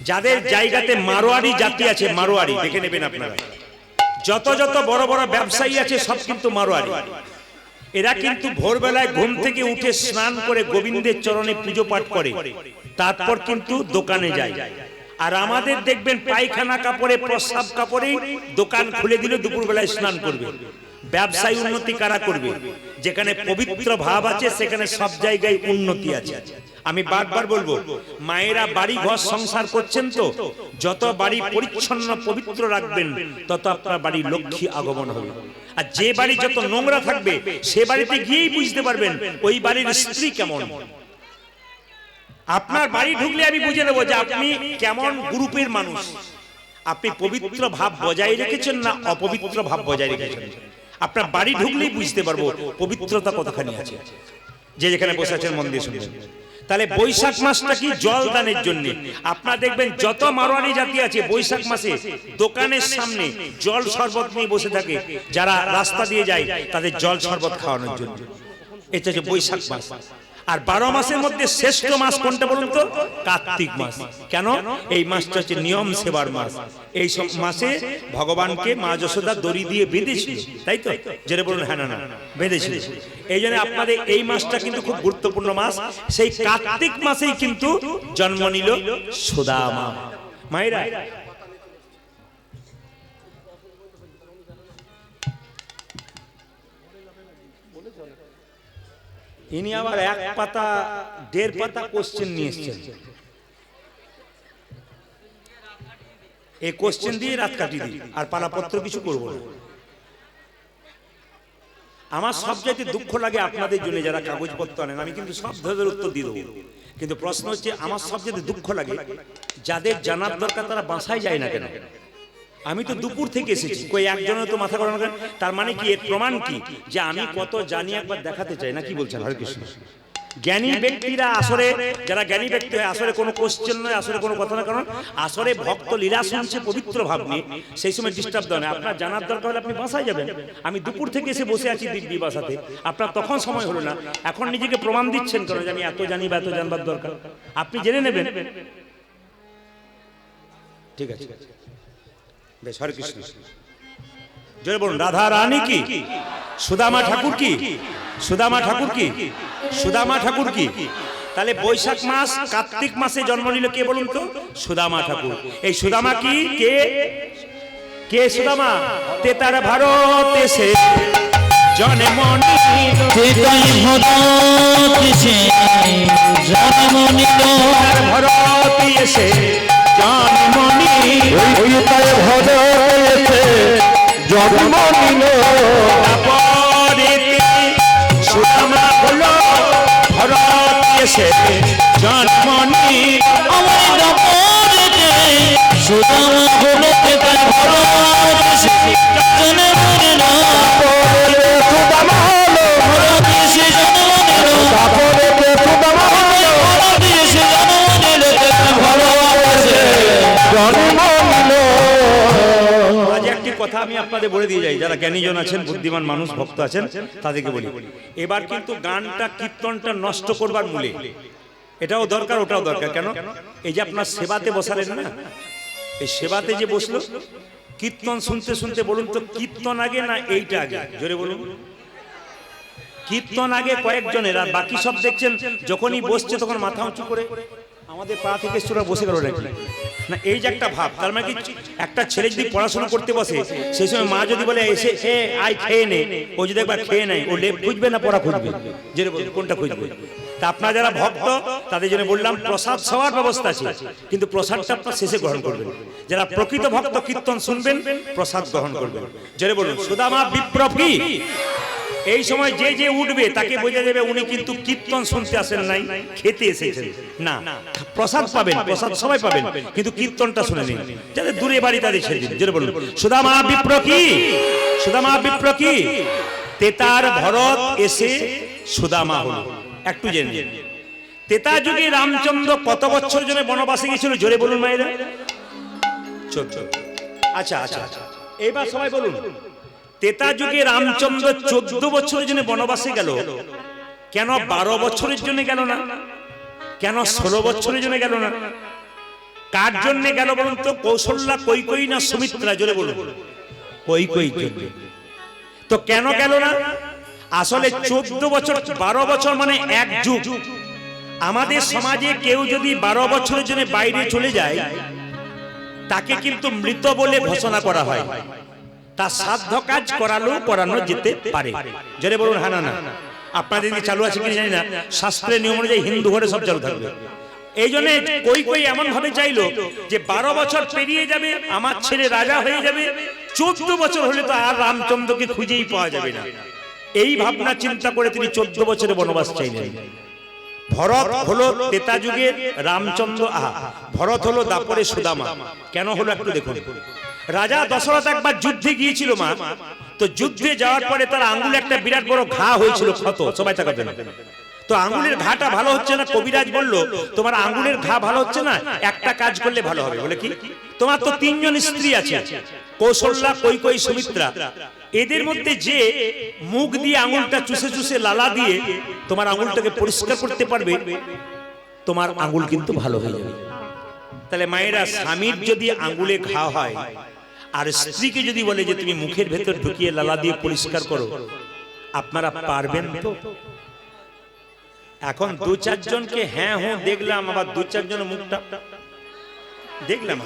যাদের জায়গাতে মারোয়ারি জাতি আছে, মারোয়ারি দেখে নেবেন আপনারা, যত যত বড় বড় ব্যবসায়ী আছে সব কিন্তু মারোয়ারি। এরা কিন্তু ভোরবেলায় ঘুম থেকে উঠে স্নান করে গোবিন্দের চরণে পুজো পাঠ করে, তারপর কিন্তু দোকানে যায়। আর আমাদের দেখবেন পায়খানা কাপড়ে, প্রস্রাব কাপড়েই দোকান খুলে দিলে দুপুরবেলায় স্নান করবে। ব্যবসায় উন্নতি কারা করবে? যেখানে পবিত্র ভাব আছে সেখানে সব জায়গায় উন্নতি আছে। আমি বারবার বলবো, মায়েরা বাড়ি ঘর সংসার করছেন তো, যত বাড়ি পরিচ্ছন্ন পবিত্র রাখবেন তত আপনার বাড়ি লক্ষ্মী আগমন হবে। আর যে বাড়ি যত নোংরা থাকবে সে বাড়িতে গিয়েই বুঝতে পারবেন ওই বাড়ির স্ত্রী কেমন। আপনার বাড়ি ঢুকলে আমি বুঝে নেবো যে আপনি কেমন গ্রুপের মানুষ। আপনি পবিত্র ভাব বজায় রেখেছেন না অপবিত্র ভাব বজায় রেখেছেন। আপনার বাড়ি ঢুকলেই বুঝতে পারবো পবিত্রতা কতখানি আছে। যে যেখানে বসে আছেন মন দিয়ে শুনবেন। তাহলে বৈশাখ মাসটা কি জল দানের জন্য। আপনারা দেখবেন যত মারোয়ারি জাতি আছে বৈশাখ মাসে দোকানের সামনে জল শরবত নিয়ে বসে থাকে, যারা রাস্তা দিয়ে যায় তাদের জল শরবত খাওয়ানোর জন্য। এটা হচ্ছে বৈশাখ মাস। আর 12 মাসের মধ্যে শ্রেষ্ঠ মাস কোনটা বলুন তো? কার্তিক মাস। কেন? এই মাসটা হচ্ছে নিয়ম সেবার মাস। এই সব মাসে ভগবানকে মা যশোদা দড়ি দিয়ে বেঁধেছিল, তাই তো? যেটা বলুন, হ্যাঁ না না বেঁধেছিল। এই জন্য আপনাদের এই মাসটা কিন্তু খুব গুরুত্বপূর্ণ মাস। সেই কার্তিক মাসেই কিন্তু জন্ম নিল সুদামা। মায়েরা, ইনি আবার 1 পাতা 1.5 পাতা কোশ্চেন নিয়ে এসেছেন। এই কোশ্চেন দিয়ে রাত কাটিয়ে দিই, আর পালাপত্র কিছু করবো না। আমার সবচাইতে দুঃখ লাগে আপনাদের জন্য যারা কাগজপত্র আনেন। আমি কিন্তু সব ধরনের উত্তর দিয়ে দেবো, কিন্তু প্রশ্ন হচ্ছে আমার সবচাইতে দুঃখ লাগে যাদের জানার দরকার তারা বাসায় যায় না কেন। আমি তো দুপুর থেকে এসেছি, কই একজনের তো মাথা গরম করেন। তার মানে কি? এর প্রমাণ কি? যে আমি কত জানি একবার দেখাতে চাই না। কি বলছেন? হরে কৃষ্ণ। জ্ঞানী ব্যক্তিরা আসরে, যারা জ্ঞানী ব্যক্তি হয়, আসরে কোনো কোশ্চেন নয়, আসরে কোনো কথা না। কারণ আসরে ভক্ত লীলা শুনছে পবিত্র ভাব নিয়ে, সেই সময় ডিস্টার্ব দেয় না। আপনার জানার দরকার হলে আপনি বাসায় যাবেন। আমি দুপুর থেকে এসে বসে আছি দিব্যি বাসাতে, আপনার তখন সময় হলো না। এখন নিজেকে প্রমাণ দিচ্ছেন কেন যে আমি এত জানি বা এত জানবার দরকার? আপনি জেনে নেবেন। ঠিক আছে, বেশ। হরে কৃষ্ণ। জয় বলুন রাধা রানী কি, সুদামা ঠাকুর কি, সুদামা ঠাকুর কি, সুদামা ঠাকুর কি। তাহলে বৈশাখ মাস কার্তিক মাসে জন্ম নিল কে বলুন তো? সুদামা ঠাকুর। এই সুদামা কি? কে কে সুদামা? তেতার ভারত এসে জন্ম নিল, তেতার ভারত এসে জন্ম নিল, ভারত এসে জন্ম নিল, তেতার ভারত এসে জন্ম নিল। সুদামা হলো ভারত এসে জন্ম নিল, সুদামা হলো তেতার ভারত এসে জন্ম নিল, সুদামা হলো ভারত এসে জন্ম নিল, সুদামা হলো ভারত এসে জন্ম নিল, তেতার ভারত এসে জন্ম নিল। আজ একটি কথা আমি আপনাদের বলে দিয়ে যাই, যারা জ্ঞানীজন আছেন, বুদ্ধিমান মানুষ, ভক্ত আছেন, তাদেরকে বলি, এবার কিন্তু গানটা কীর্তনটা নষ্ট করবার মূলে এটাও দরকার, ওটাও দরকার। কেন? এই যে আপনার সেবাতে বসালেন না, এই সেবাতে যে বসলো, কীর্তন শুনতে শুনতে বলুন তো কীর্তন আগে না এইটা আগে? জোরে বলুন। কীর্তন আগে কয়েকজনের, আর বাকি সব দেখছেন যখনই বসছে তখন মাথা উঁচু করে। আমাদের পাড়া থেকে চোরা বসে গেল নাকি না? এই যে একটা ভাব, তার মানে কি একটা ছেলে যদি পড়াশোনা করতে বসে, সেই সময় মা যদি বলে এসে আই খেয়ে নে, ও যদি একবার খেয়ে নেয়, ও লেপ খুঁজবে না পড়া খুঁজবে? যে কোনটা খুঁজবে? তা আপনারা যারা ভক্ত তাদের জন্য বললাম প্রসাদ খাওয়ার ব্যবস্থা আছে, কিন্তু প্রসাদটা আপনার শেষে গ্রহণ করবেন। যারা প্রকৃত ভক্ত কীর্তন শুনবেন, প্রসাদ গ্রহণ করবেন। জোরে বলুন সুদামা বিপ্রভি। এই সময় যে যে উঠবে তাকে বোঝা যাবে উনি কিন্তু কীর্তন শুনতে আসেন নাই, খেতে এসেছেন। না, প্রসাদ পাবেন, প্রসাদ সবাই পাবেন, কিন্তু কীর্তনটা শুনে নিন। যাদের দূরে বাড়ি তাদের ছেড়ে দিন। জোরে বলুন সুদামা বিপ্র কি, সুদামা বিপ্র কি। তেতার ভরত এসে সুদামা হলো। একটু জেনে নিন, তেতা যুগে রামচন্দ্র কত বছর জন্য বনবাসে গেছিল? জোরে বলুন মায়েরা। 14। আচ্ছা আচ্ছা আচ্ছা, এইবার সবাই বলুন, তেতা যুগে রামচন্দ্র 14 বছরের জন্য বনবাসে গেল, কেন 12 বছরের জন্য গেল না? কেন 16 বছরের জন্য গেল না? কার জন্য গেল বলুন তো? কৌশল্যা, কৈকেয়ী না সুমিত্রা? জোরে বলুন। কৈকেয়ীর জন্য। তো কেন গেল না? আসলে 14 বছর 12 বছর মানে এক যুগ। আমাদের সমাজে কেউ যদি 12 বছরের জন্য বাইরে চলে যায় তাকে কিন্তু মৃত বলে ঘোষণা করা হয়। তার সাধ্য কাজ করানো যেতে পারে। জোরে বলুন হ্যাঁ না না। আপনাদের দিকে চালু আছে কিনা জানি না, শাস্ত্রের নিয়ম অনুযায়ী হিন্দু ঘরে সব চালু থাকবে। এই জন্য কৈকেয়ী এমন ভাবে চাইলো যে 12 বছর পেরিয়ে যাবে, আমার ছেলে রাজা হয়ে যাবে, 14 বছর হলে তো আর রামচন্দ্রকে খুঁজেই পাওয়া যাবে না। এই ভাবনা চিন্তা করে তিনি 14 বছরের বনবাস চাইলেন। ভরত হলো ত্রেতা যুগের রামচন্দ্র, ভরত হলো দাপরে সুদামা। কেন হলো একটু দেখুন। রাজা দশরথ একবার যুদ্ধে গিয়েছিল মা, তো যুদ্ধে যাওয়ার পরে তার আঙ্গুলে একটা বিরাট বড় ঘা হয়েছিল, ক্ষত, সবাই তাকাবেন। তো আঙ্গুলের ঘাটা ভালো হচ্ছে না, কবিরাজ বলল তোমার আঙ্গুলের ঘা ভালো হচ্ছে না, একটা কাজ করলে ভালো হবে। বলে কি? তোমার তো 3 জন স্ত্রী আছে, কৌশল্যা, কৈকেয়ী, সুমিত্রা। এদের মধ্যে যে মুখ দিয়ে আঙ্গুলটা চুষে চুষে লালা দিয়ে তোমার আঙ্গুলটাকে পরিষ্কার করতে পারবে, তোমার আঙ্গুল কিন্তু ভালো হয়ে যাবে। তাহলে মায়েরা, স্বামীর যদি আঙ্গুলে ঘা হয় আর স্ত্রীকে যদি বলে যে তুমি মুখের ভেতর ঢুকিয়ে লালা দিয়ে পরিষ্কার করো, আপনারা পারবেন তো? এখন 2-4 জনকে হ্যাঁ হ্যাঁ দেখলাম, আবার 2-4 জন মুখটা দেখলাম,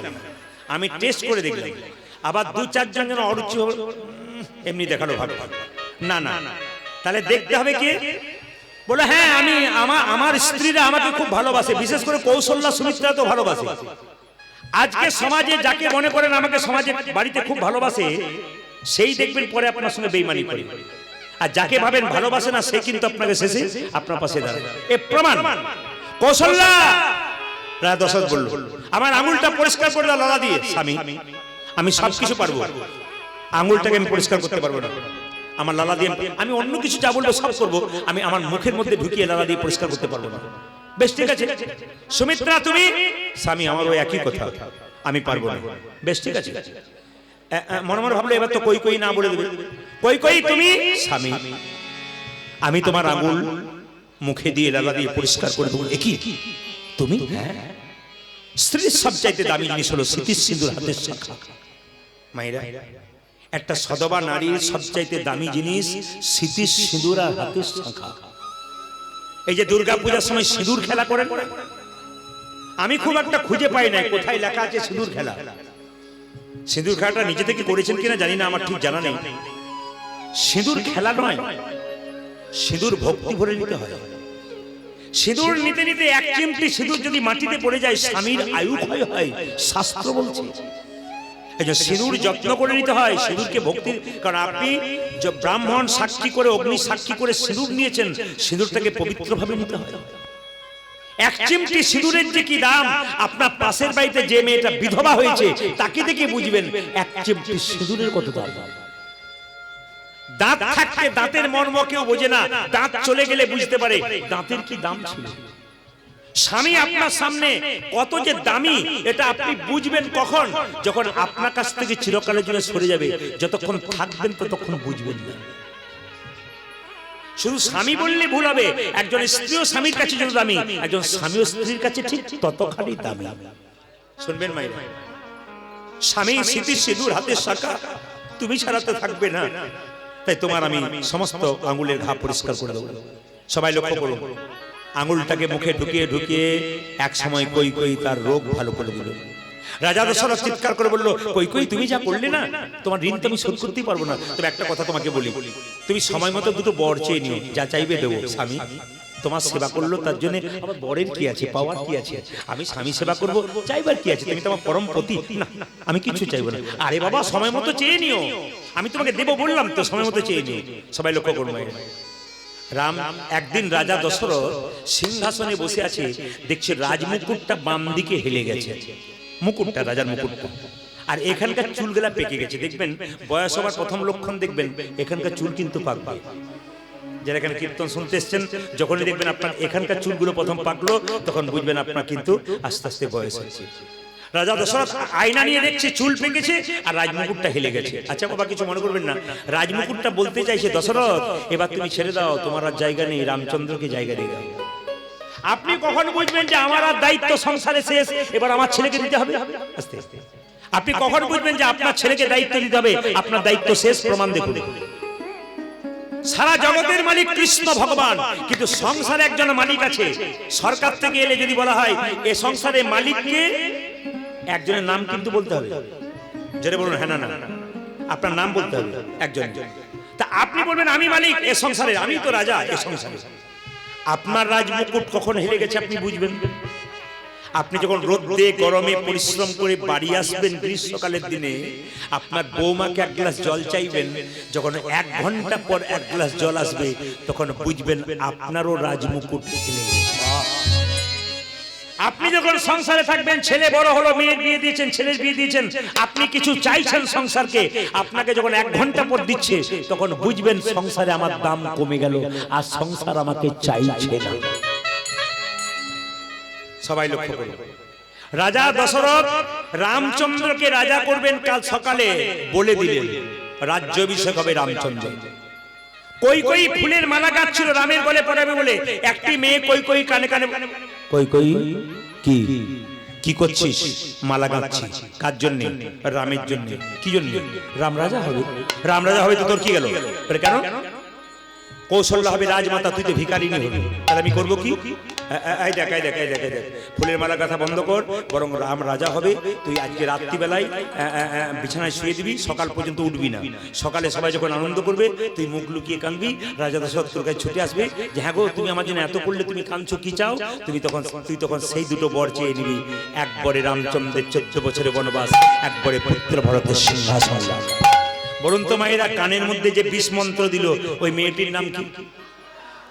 আমি টেস্ট করে দেখলাম, আবার 2-4 জন যেন অরুচি হলো, এমনি দেখালো ভালো না না। তাহলে দেখতে হবে কি? বলে হ্যাঁ আমি আমার স্ত্রীরা আমাকে খুব ভালোবাসে, বিশেষ করে কৌশল্যা, সুমিত্রা তো ভালোবাসে। আজকে সমাজে যাকে মনে করেন আমাকে সমাজে বাড়িতে খুব ভালোবাসে, সেই দেখবেন পরে আপনার সঙ্গে বেঈমানি করে। আর যাকে ভাবেন ভালোবাসে না, সে কিন্তু আপনাকে শেষে আপনার পাশে দাঁড়াবে। এ প্রমাণ। কৌশল্যা, রাজা দশরথ বলল আমার আঙুলটা পরিষ্কার করে দাও লালা দিয়ে। স্বামী, আমি সবকিছু পারবো, আঙুলটাকে আমি পরিষ্কার করতে পারবো না। আমার লালা দিয়ে আমি অন্য কিছু যা বলবো সব করবো, আমি আমার মুখের মধ্যে ঢুকিয়ে লালা দিয়ে পরিষ্কার করতে পারবো না। বেশ ঠিক আছে। সুমিত্রা তুমি? স্বামী, আমারও একই কথা, আমি পারবো না। বেশ ঠিক আছে। মনে মনে ভাবলো এবার তো কৈকেয়ী না বলে দেবে। কৈকেয়ী তুমি? স্বামী, আমি তোমার আঙুল মুখে দিয়ে লালা দিয়ে পরিষ্কার করে দেবো। একই তুমি? হ্যাঁ। স্ত্রীর সবচাইতে দামি জিনিস হলো স্মৃতির সিঁদুর হাতের শাখা। মায়েরা, একটা সদবা নারীর সবচাইতে দামি জিনিস স্মৃতির সিঁদুর আর হাতের শাখা। এই যে দুর্গা পূজার সময় সিঁদুর খেলা করেন, আমি খুব একটা খুঁজে পাই না কোথায় লেখা আছে সিঁদুর খেলা। সিঁদুর খেলাটা নিজে থেকে করেছেন কিনা জানি না, আমার ঠিক জানা নেই। সিঁদুর খেলা নয়, সিঁদুর ভক্তি ভরে নিতে হয়। সিঁদুর নিতে নিতে এক চিমটি সিঁদুর যদি মাটিতে পড়ে যায়, স্বামীর আয়ু ক্ষয় হয়, শাস্ত্র বলছে। এই যে সিঁদুর যত্ন করে নিতে হয়, সিঁদুরকে ভক্তি, কারণ আপনি যে ব্রাহ্মণ সাক্ষী করে, অগ্নি সাক্ষী করে সিঁদুর নিয়েছেন, সিঁদুরটাকে পবিত্রভাবে নিতে হয়। এক চিমটি সিঁদুরের যে কি দাম, আপনার পাশের বাড়িতে যে মেয়েটা বিধবা হয়েছে তাকে দেখে বুঝবেন এক চিমটি সিঁদুরের কত দাম। দাঁত থাকতে দাঁতের মর্ম কেউ বোঝে না, দাঁত চলে গেলে বুঝতে পারে দাঁতের কি দাম ছিল। স্বামী আপনার সামনে কত যে দামি, এটা আপনি বুঝবেন কখন? যখন আপনার কাছ থেকে চিরকালের জন্য সরে যাবে। যতক্ষণ থাকবেন ততক্ষণ বুঝবেন না। শুধু স্বামী বললে ভুল হবে, একজন স্ত্রীও স্বামীর কাছে যত দামি, একজন স্বামীও স্ত্রীর কাছে ঠিক ততখানি দামি। শুনবেন মাইরা, স্বামী স্মৃতির সিঁদুর হাতের শাখা, তুমি ছাড়া তো থাকবে না, তাই তোমার আমি সমস্ত আঙুলের ঘা পরিষ্কার করে দেবো। সবাই লক্ষ্য করুন, আঙুলটাকে মুখে ঢুকিয়ে ঢুকিয়ে এক সময় কৈকেয়ী তার রোগ ভালো করে দিল। রাজা দশরথ চিৎকার করে বলল, কৈকেয়ী তুমি যা করলে না, তোমার ঋণ তো আমি শোধ করতেই পারবো না। তবে একটা কথা তোমাকে বলি, তুমি সময় মতো 2টো বর চেয়ে নিও, যা চাইবে দেবো। স্বামী তোমার সেবা করলো, তার জন্য আমার বরের কি আছে, পাওয়ার কি আছে? আমি স্বামী সেবা করবো, চাইবার কি আছে? তুমি তো আমার পরম পতি। না, আমি কিছু চাইবো না। আরে বাবা, সময় মতো চেয়ে নিও, আমি তোমাকে দেবো বললাম তো, সময় মতো চেয়ে নিও। সবাই লক্ষ্য করবো। রাম একদিন রাজা দশরথ সিংহাসনে বসে আছে, দেখছে রাজমুকুটটা বাম দিকে হেলে গেছে, মুকুটটা, রাজার মুকুটটা, আর এখানকার চুলগুলা পেকে গেছে। দেখবেন বয়স হবার প্রথম লক্ষণ দেখবেন এখানকার চুল কিন্তু পাকবে। যারা এখানে কীর্তন শুনতে এসছেন, যখনই দেখবেন আপনার এখানকার চুলগুলো প্রথম পাকলো, তখন বুঝবেন আপনার কিন্তু আস্তে আস্তে বয়স হচ্ছে। রাজা দশরথ আয়না নিয়ে দেখছে চুল পেকেছে আর রাজমুকুটটা হেলে গেছে। আচ্ছা বাবা, কিছু মনে করবেন না, রাজমুকুটটা বলতে চাইছে দশরথ এবার তুমি ছেড়ে দাও, তোমার আর জায়গা নেই, রামচন্দ্রকে জায়গা দিয়ে দাও। আপনি কখন বুঝবেন যে আমার আর দায়িত্ব সংসারে শেষ, এবার আমার ছেলেকে দিতে হবে? আস্তে আস্তে। আপনি কখন বুঝবেন যে আপনার ছেলেকে দায়িত্ব দিতে হবে, আপনার দায়িত্ব শেষ? প্রমাণ দেখুন। সারা জগতের মালিক কৃষ্ণ ভগবান, কিন্তু সংসারে একজন মালিক আছে। সরকার থেকে এলে যদি বলা হয় এ সংসারে মালিককে, একজনের নাম কিন্তু বলতে হবে। যেটা বলুন, হ্যাঁ না না, আপনার নাম বলতে হবে একজন। তা আপনি বলবেন আমি মালিক এ সংসারে, আমি তো রাজা এ সংসারে। আপনার রাজমুকুট কখন হেরে গেছে আপনি বুঝবেন। আপনি যখন রোদে গরমে পরিশ্রম করে বাড়ি আসবেন গ্রীষ্মকালের দিনে, আপনার বৌমাকে এক গ্লাস জল চাইবেন, যখন 1 ঘন্টা পর 1 গ্লাস জল আসবে, তখন বুঝবেন আপনারও রাজমুকুট হেরে গেছে। আপনি যখন সংসারে থাকবেন, ছেলে বড় হলো, মেয়ের বিয়ে দিয়েছেন, ছেলের বিয়ে দিয়েছেন, আপনি কিছু চাইছেন সংসারকে, আপনাকে যখন 1 ঘন্টা পর দিচ্ছে, তখন বুঝবেন সংসারে আমার দাম কমে গেল, আর সংসার আমাকে চাইছে না। সবাই লক্ষ্য করুন, রাজা দশরথ রামচন্দ্রকে রাজা করবেন কাল সকালে বলে দিলেন, রাজ্যাভিষেক হবে রামচন্দ্র। কই কই ফুলের মালা গাচ্ছিল রামের গলে পরাবে বলে, একটি মেয়ে কই কই কানে কানে, কই কই কি কি করছিস? মালা গাচ্ছি। কার জন্য? রামের জন্য। কি জন্য? রাম রাজা হবে। রাম রাজা হবে তো তোর কি গেল? কেন? কৌশল্যা হবে রাজমাতা, তুই তো ভিখারিনী হবি, তাহলে আমি করবো কি? এই দেখ এই দেখ এই দেখ এই দেখ, ফুলের মালা কথা বন্ধ কর, বরং রাম রাজা হবে। তুই আজকে রাত্রিবেলায় বিছানায় শুয়ে দিবি, সকাল পর্যন্ত উঠবি না। সকালে সবাই যখন আনন্দ করবে, তুই মুখ লুকিয়ে কাঁদবি, রাজা দশরথ তোর কাছে ছুটে আসবে যে হ্যাঁ গো, তুমি আমার জন্য এত করলে, তুমি কাঁদছো কি চাও? তুই তখন সেই দুটো বর চেয়ে নিবি, একবারে রামচন্দ্রের 14 বছরের বনবাস, একবারে পুত্র ভরতের সিংহাসন। বলুন তো মায়েরা, কানের মধ্যে যে 20 মন্ত্র দিল, ওই মেয়েটির নাম কি?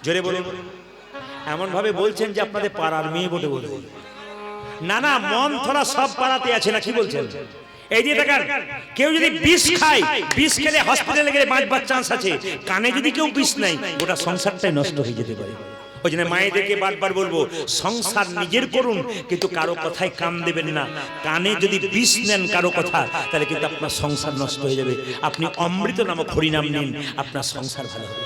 জোরে বলুন। এমন ভাবে বলছেন যে আপনাদের পাড়ার মেয়ে বটে বলবে। না না, মন থোড়া সব পাড়াতে আছে না, কি বলছেন? এই যে দেখেন, কেউ যদি বিষ খায়, বিষ খেলে হসপিটালে গেলে বাঁচবার চান্স আছে। কানে যদি কেউ বিষ নাই, গোটা সংসারটাই নষ্ট হয়ে যেতে পারে। ওই জন্য মায়েদেরকে বারবার বলবো, সংসার নিজের করুন, কিন্তু কারো কথায় কান দেবেন না। কানে যদি বিষ নেন কারো কথা, তাহলে কিন্তু আপনার সংসার নষ্ট হয়ে যাবে। আপনি অমৃত নামক হরিনাম নিন, আপনার সংসার ভালো হবে।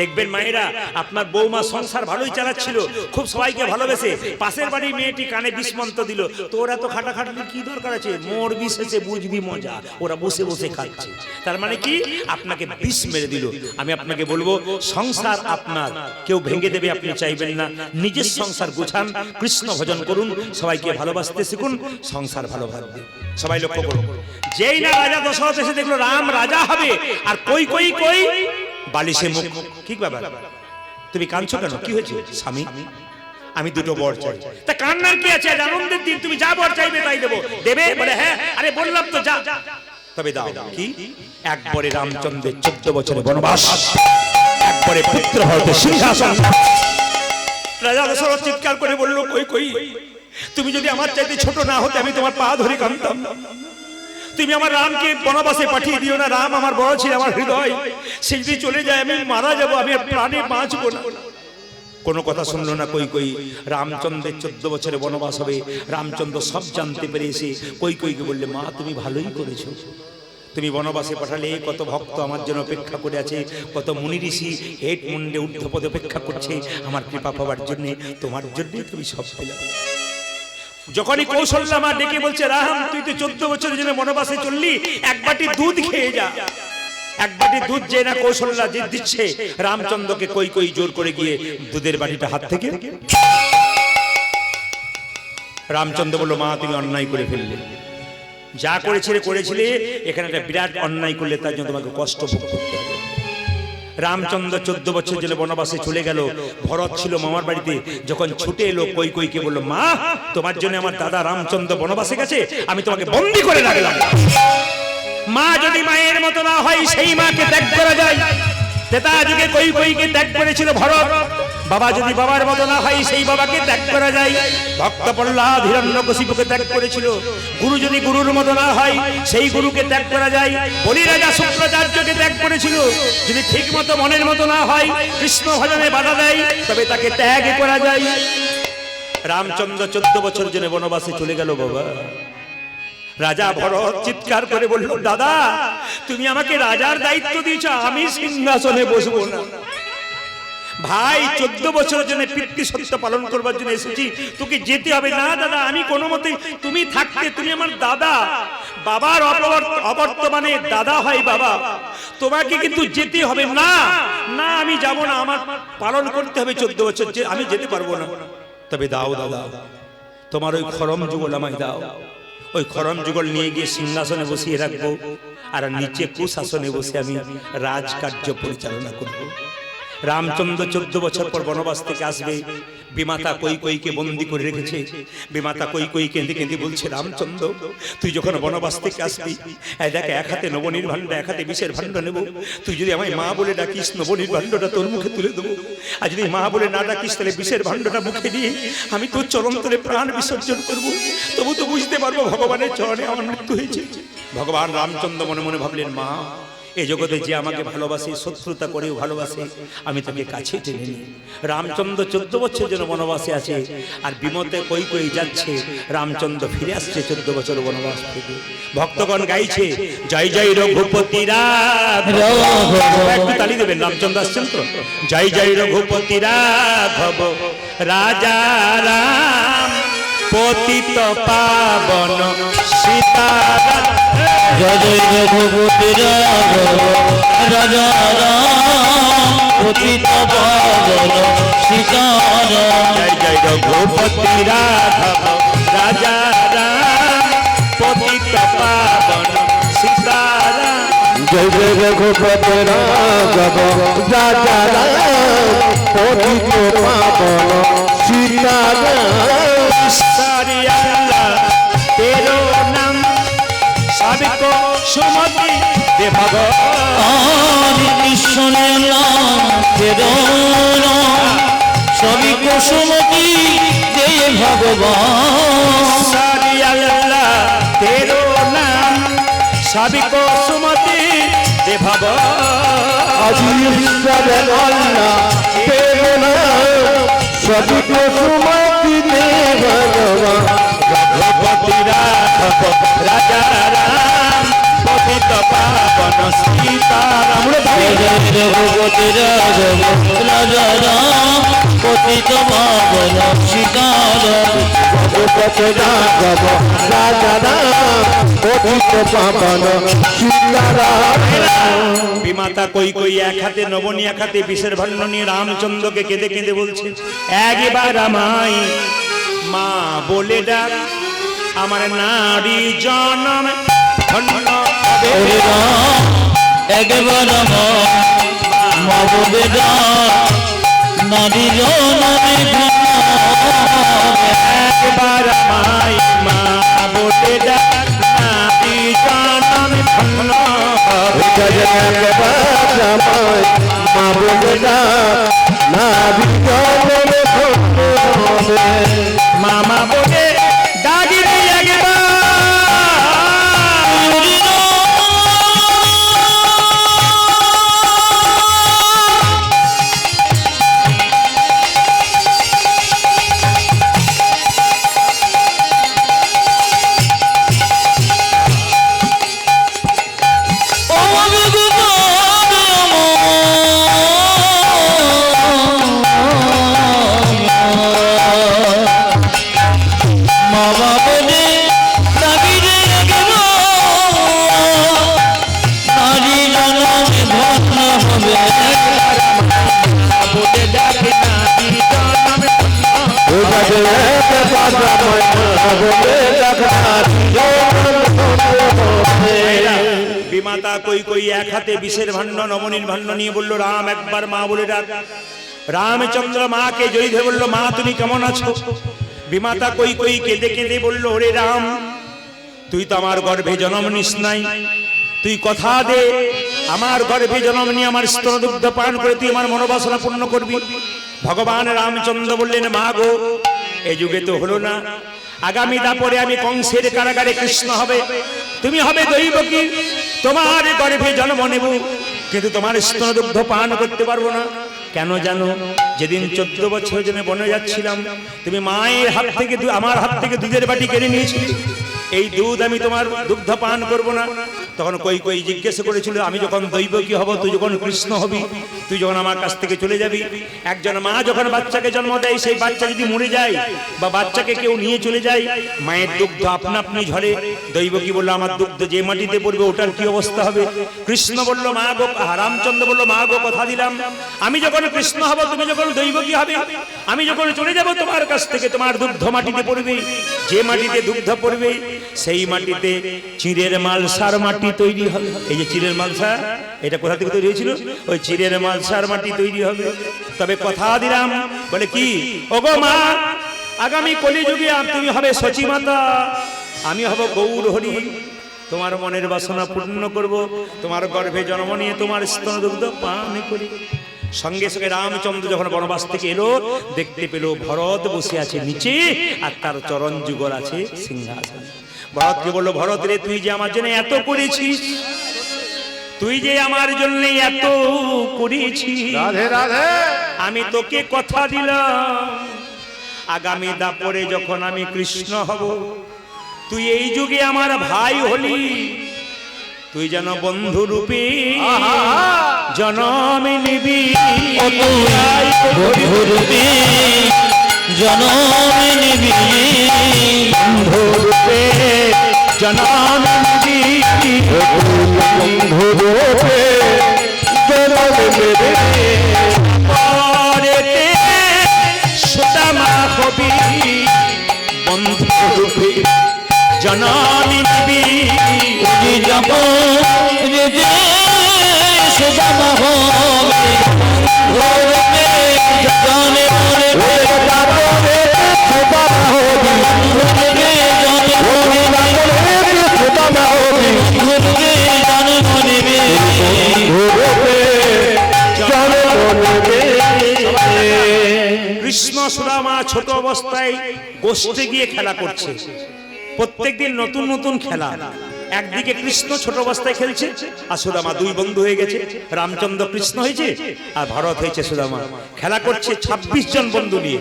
দেখবেন মায়েরা, আপনার বৌমা সংসার ভালোই চালাচ্ছিল, খুব সবাইকে ভালোবেসে, পাশের বাড়ির মেয়েটি কানে বিষ মন্ত্র দিল, তো ওরা তো খাটাখাটির কি দরকার আছে? মোর বিষ এসে বুঝবি মজা, ওরা বসে বসে খাচ্ছে। তার মানে কি? আপনাকে বিষ মেরে দিল। আমি আপনাকে বলবো, সংসার আপনার, কেউ ভেঙে দেবে আপনি চাইবেন না। নিজের সংসার গোছান, কৃষ্ণ ভজন করুন, সবাইকে ভালোবাসতে শিখুন, সংসার ভালো থাকবে। সবাই লক্ষ্য করুন, যেই না রাজা দশরথ এসে দেখলো রাম রাজা হবে, আর কই কই কই বালিশে মুখ। কি ব্যাপার, তুমি কাঁদছো কেন? কি হয়েছে? স্বামী, আমি দুটো বর চাই। তা কান্নার কি আছে? আনন্দের দিন, তুমি যা বর চাইবে তাই দেবো। দেবে? বলে হ্যাঁ। আরে বললাম তো যা। তবে দাও। কি? একবারে রামচন্দ্রের 14 বছরের বনবাস, একবারে পুত্র ভরতের সিংহাসন। রাজা দশরথ চিৎকার করে বলল, কই কই, তুমি যদি আমার চাইতে ছোট না হতে, আমি তোমার পা ধরে কাঁদতাম। তুমি আমার রামকে বনবাসে পাঠিয়ে দিও না। রাম আমার বড় ছিল, আমার হৃদয়, সে যদি চলে যায় আমি মারা যাব, আমি প্রাণে বাঁচবো না। কোনো কথা শুনলো না কই কই। রামচন্দ্রের 14 বছরের বনবাস হবে। রামচন্দ্র সব জানতে পেরে এসে কই কইকে বললে, মা তুমি ভালোই করেছো, তুমি বনবাসে পাঠালে। কত ভক্ত আমার জন্য অপেক্ষা করে আছে, কত মুনি ঋষি হেট মুন্ডে ঊর্ধ্বপদে অপেক্ষা করছে আমার কৃপা পাওয়ার জন্য। তোমার জন্যই তুমি সব পেলাম। যখনই কৌশল্যা মা ডেকে বলছে, রাম তুই তো 14 বছরের জন্য বনবাসে চললি, 1 বাটি দুধ খেয়ে যা। 1 বাটি দুধ যে না কৌশল্যা দিচ্ছে রামচন্দ্রকে, কই কই জোর করে গিয়ে দুধের বাটিটা হাত থেকে। রামচন্দ্র বলল, মা তুমি অন্যায় করে ফেললে, যা করেছিলে, এখানে একটা বিরাট অন্যায় করলে, তার জন্য তোমাকে কষ্ট ভোগ করতে হবে। রামচন্দ্র 14 বছর জেলে বনবাসে চলে গেল। ভরত ছিল মামার বাড়িতে, যখন ছুটে এলো কই কইকে বলল, মা তোমার জন্য আমার দাদা রামচন্দ্র বনবাসে গেছে, আমি তোমাকে বন্দী করে রাখলাম। মা যদি মায়ের মতো না হয়, সেই মাকে ত্যাগ করা যায়। তেতা যুগে কই কইকে ত্যাগ করেছিল ভরত। বাবা যদি বাবার মতো না হয়, সেই বাবাকে ত্যাগ করা যায়। ভক্ত প্রহ্লাদ হিরণ্যকশিপুকে ত্যাগ করেছিল। গুরু যদি গুরুর মতো না হয়, সেই গুরুকে ত্যাগ করা যায়। বলি রাজা শুক্রাচার্যকে ত্যাগ করেছিল। যদি ঠিক মতো মনের মতো না হয়, কৃষ্ণ ভজনে বাধা দেয়, তবে তাকে ত্যাগ করা যায়। রামচন্দ্র 14 বছর জন্য বনবাসে চলে গেল। বাবা রাজা ভরত চিৎকার করে বলল, দাদা তুমি আমাকে রাজার দায়িত্ব দিয়েছ, আমি সিংহাসনে বসবো না। ভাই 14 বছরের জন্য পিতৃ সত্য পালন করবার জন্য এসেছি, তোকে যেতে হবে। না দাদা, আমি কোনো মতে, তুমি থাকতে, তুমি আমার দাদা, বাবার অবর্তমানে দাদা হয় বাবা, তোমাকে কিন্তু যেতে হবে। না না, আমি যাব না, আমার পালন করতে হবে 14 বছর, যে আমি যেতে পারবো না। তবে দাও দাদা, তোমার ওই খরম যুগল আমায় দাও, ওই খরম যুগল নিয়ে গিয়ে সিংহাসনে বসিয়ে রাখবো, আর নিচে কুশাসনে বসে আমি রাজকার্য পরিচালনা করব। রামচন্দ্র 14 বছর পর বনবাস থেকে আসবে, বিমাতা কৈকেয়ীকে বন্দী করে রেখেছে। বিমাতা কৈকেয়ী কেঁদে কেঁদে বলছে, রামচন্দ্র তুই যখন বনবাস থেকে আসবি, দেখ এক হাতে নবনীর ভাণ্ড, এক হাতে বিষের ভাণ্ড নেব, তুই যদি আমায় মা বলে ডাকিস, নবনীর ভাণ্ডটা তোর মুখে তুলে দেবো, আর যদি মা বলে না ডাকিস, তাহলে বিষের ভাণ্ডটা মুখে নিয়ে আমি তোর চরণ তলে প্রাণ বিসর্জন করবো, তবু তো বুঝতে পারবো ভগবানের চরণে আমার মৃত্যু হয়েছে। ভগবান রামচন্দ্র মনে মনে ভাবলেন, মা এই জগতে যে আমাকে ভালোবাসে, শত্রুতা করেও ভালোবাসে, আমি তাকে কাছে টেনে নিই। রামচন্দ্র 14 বছর যেন বনবাসে আছে, আর বিমতে কৈকেয়ী যাচ্ছে, রামচন্দ্র ফিরে আসছে 14 বছর বনবাস থেকে। ভক্তগণ গাইছে, জয় জয় রঘুপতি রাঘব, একটু তালি দেবেন, রামচন্দ্র আসছেন তো। জয় জয় রঘুপতি রাঘব, রাজা রাম পতিত পাবন সীতারাম। জয় জয় রঘুপতি রাঘব, রাজা রাম পতিত পাবন সীতারাম। জয় জয় রঘুপতি রাঘব, রাজা রাম পতিত পাবন সীতারাম। জয় জয় রঘুপতি রাঘব, রাজা রাম পতিত পাবন সীতারাম। सारी अल्लाह तेरो नाम, सबको सुमति दे भगवान। कृष्ण नाम तेरो नाम, सभी को सुमति दे भगवान। सारी अल्लाह तेरो नाम, सबको सुमति दे भगवान। ईश्वर अल्लाह तेरो नाम, सभी को सुमति दे भगवान। रघुपति राघव, राजा राम पतित पावन सीताराम। रघुपति राघव, राजा राम पतित पावन सीताराम। रघुपति राघव, राजा राम पतित पावन सीताराम। বিমাতা কৈকেয়ী এক হাতে নবনী, এক হাতে বিষের ভাণ্ড নিয়ে রামচন্দ্রকে কেঁদে কেঁদে বলছে, একবার আমায় মা বলে ডাক, আমার নারী জনম ধন্য হবে। একবার মা বলে ডাক, নারী জনমে ধন্য হবে। একবার আমায় মা বলে ডাক, নারী জনম ধন্য হবে। একবার মা বলে ডাক, নারী জনমে ধন্য হবে। মামা বলে ডাকি রে একবার। বিমাতা কৈকেয়ী এক হাতে বিষের ভাণ্ড, নবনীর ভাণ্ড নিয়ে বলল, রাম একবার মা বলে ডাক। রামচন্দ্র মাকে জড়িয়ে ধরে বলল, মা তুমি কেমন আছো? বিমাতা কৈকেয়ী কেঁদে কেঁদে বলল, ওরে রাম, তুই তো আমার গর্ভে জন্ম নিস নাই, তুই কথা দে আমার গর্ভে জন্ম নিয়ে আমার স্তনদুগ্ধ পান করে তুই আমার মনোবাসনা পূর্ণ করবি। ভগবান রামচন্দ্র বললেন, মা গো, এই যুগে তো হলো না, আগামী দাপরে আমি কংসের কারাগারে কৃষ্ণ হবে, তুমি হবে দৈবকী, তোমার গর্ভে জন্ম নেব, কিন্তু তোমার স্তনদুগ্ধ পান করতে পারবো না। কেন জানো? যেদিন 14 বছর জন্য বনে যাচ্ছিলাম, তুমি মায়ের হাত থেকে আমার হাত থেকে দুধের বাটি কেড়ে নিয়েছিলে, এই দুধ আমি তোমার দুগ্ধ পান করব না। তখন কই কই জিজ্ঞেস করেছিল, আমি যখন দৈবকী হব, তুই যখন কৃষ্ণ হবি, তুই যখন আমার কাছ থেকে চলে যাবি। একজন মা যখন বাচ্চাকে জন্ম দেয়, সেই বাচ্চা যদি মরে যায় বা বাচ্চাকে কেউ নিয়ে চলে যায়, মায়ের দুগ্ধ আপনা আপনি ঝরে। দৈবকী বলল, আমার দুগ্ধ যে মাটিতে পড়বে ওটার কি অবস্থা হবে? কৃষ্ণ বলল, মা গো, রামচন্দ্র বলল, মা গো, কথা দিলাম, আমি যখন কৃষ্ণ হব, তুমি যখন দৈবকী হবে, আমি যখন চলে যাব তোমার কাছ থেকে, তোমার দুগ্ধ মাটিতে পড়বে। যে মাটিতে দুগ্ধ পড়বে সেই মাটিতে চিঁড়ের মালসার মাটি তৈরি হবে। এই যে চিঁড়ের মালসা, এটা কোথা থেকে তৈরি হয়েছিল? ওই চিঁড়ের মালসার মাটি তৈরি হবে। তবে কথা দিলাম, বলে কি, ওগো মা, আগামী কলিযুগে তুমি হবে সচী মাতা, আমি হব গৌর হরি। তোমার মনের বাসনা পূর্ণ করব, তোমার গর্ভে জন্ম নিয়ে তোমার স্তন দুগ্ধ পান করি। সঙ্গে সঙ্গে রামচন্দ্র যখন বনবাস থেকে এলো, দেখতে পেল ভরত বসে আছে নিচে, আর তার চরণ যুগল আছে সিংহাসনে। ভরতকে বলল, ভরত রে, তুই যে আমার জন্য এত করেছিস, তুই যে আমার জন্য এত করেছিস, রাধে রাধে। আমি তোকে কথা দিলাম, আগামী দাপরে যখন আমি কৃষ্ণ হব, তুই এই যুগে আমার ভাই হলি, তুই যেন বন্ধু রূপে জনম নিবি। বন্ধুরূপে জনম নিবি, বন্ধুরূপে জনম নিবি, বন্ধুরূপে জনম নিবি, পরেতে সুদামা হবি, বন্ধুরূপে জনম নিবি। যাব যে সুদামা হবে, বন্ধুরূপে জনে মনে যাব রে সুদামা হবে, বন্ধুরূপে জনে মনে সুদামা হবে, বন্ধুরূপে জনে মনে বন্ধুরূপে জনে মনে। কৃষ্ণ সুদামা ছোট অবস্থায় গোষ্ঠে গিয়ে খেলা করছে, প্রত্যেকদিন নতুন নতুন খেলা। একদিকে কৃষ্ণ ছোট অবস্থায় খেলছে, আর সুদামা দুই বন্ধু হয়ে গেছে। রামচন্দ্র কৃষ্ণ হয়েছে, আর ভরত হয়েছে সুদামা। খেলা করছে 26 জন বন্ধু নিয়ে,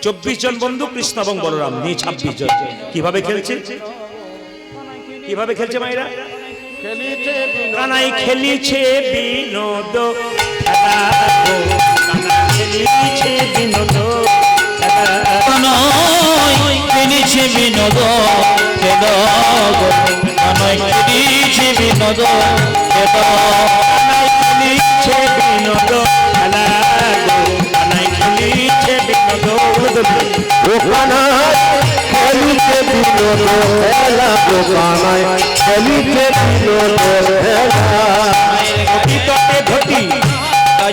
24 জন বন্ধু কৃষ্ণ এবং বলরাম নিয়ে 26 জন। কিভাবে খেলছে, কিভাবে খেলছে মায়েরা? কানাই খেলিছে বিনোদ খেলা গো, কানাই খেলিছে বিনোদ খেলা। কানাই খেলিছে বিনোদ খেলা গো, কানাই খেলিছে বিনোদ খেলা, কানাই খেলিছে বিনোদ খেলা গো, কানাই খেলিছে বিনোদ। ও কানাই খেলিছে বিনোদ খেলা গো, কানাই খেলিছে বিনোদ খেলা। ঘটি তটে ঘটি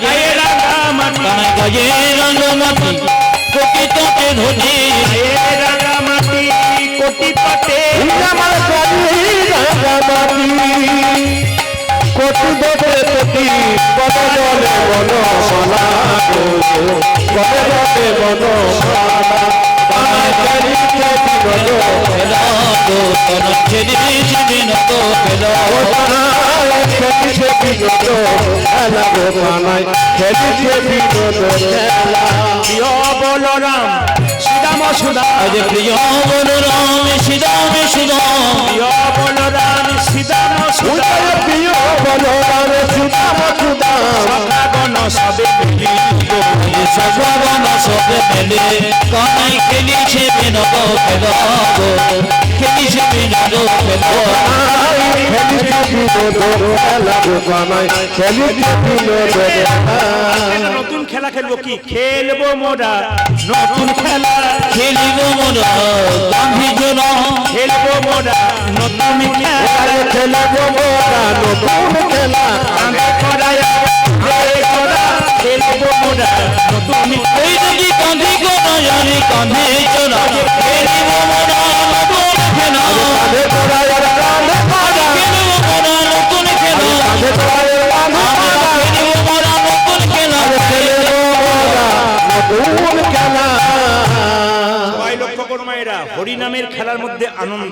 গায়ে রাঙামাটি, কানাই গায়ে রাঙামাটি, কোটি তটে ধরি, গায়ে রাঙামাটি কোটি তটে। আমার গায়ে রাঙামাটি, কোটি তটে কোটি, কত জলে বনমালা গো, কত জলে বনমালা। কানাই খেলিছে বিনোদ খেলা গো, কানাই খেলিছে বিনোদ খেলা, কানাই খেলিছে বিনোদ খেলা গো, কানাই খেলিছে বিনোদ খেলা। প্রিয় বলরাম সুদাম সুদাম, আজ প্রিয় বলরাম শ্রীরাম সুদাম, প্রিয় বলরাম সুদাম সুদাম, প্রিয় বলরাম সুদাম সুদাম, সখাগণ সবে মিলি সগণ সবে মেলে, কানাই খেলিছে বিনোদ খেলা গো, খেলিছে বিনোদ খেলা, খেলিছে বিনোদ খেলা গো, কানাই খেলিছে বিনোদ খেলা। নতুন খেলা খেলবো, কি খেলবো মোরা নতুন খেলা, খেলিব মোরা গান্ধী জোড়া, খেলবো মোরা নতুন খেলা, খেলিব মোরা নতুন খেলা, কাঁধে করায় হাতে করা, খেলবো মোরা নতুন এই যদি কাঁধি গোড়া জানি কাঁধে চোরা, খেলিব মোরা নতুন খেলা, কাঁধে চোরা কাঁধে পাড়া, খেলিব মোরা নতুন খেলা, কাঁধে চোরা খেলিব মোরা নতুন খেলা, খেলিব মোরা নতুন খেলা। সবাই লক্ষ্য করো মায়েরা, হরিনামের খেলার মধ্যে আনন্দ।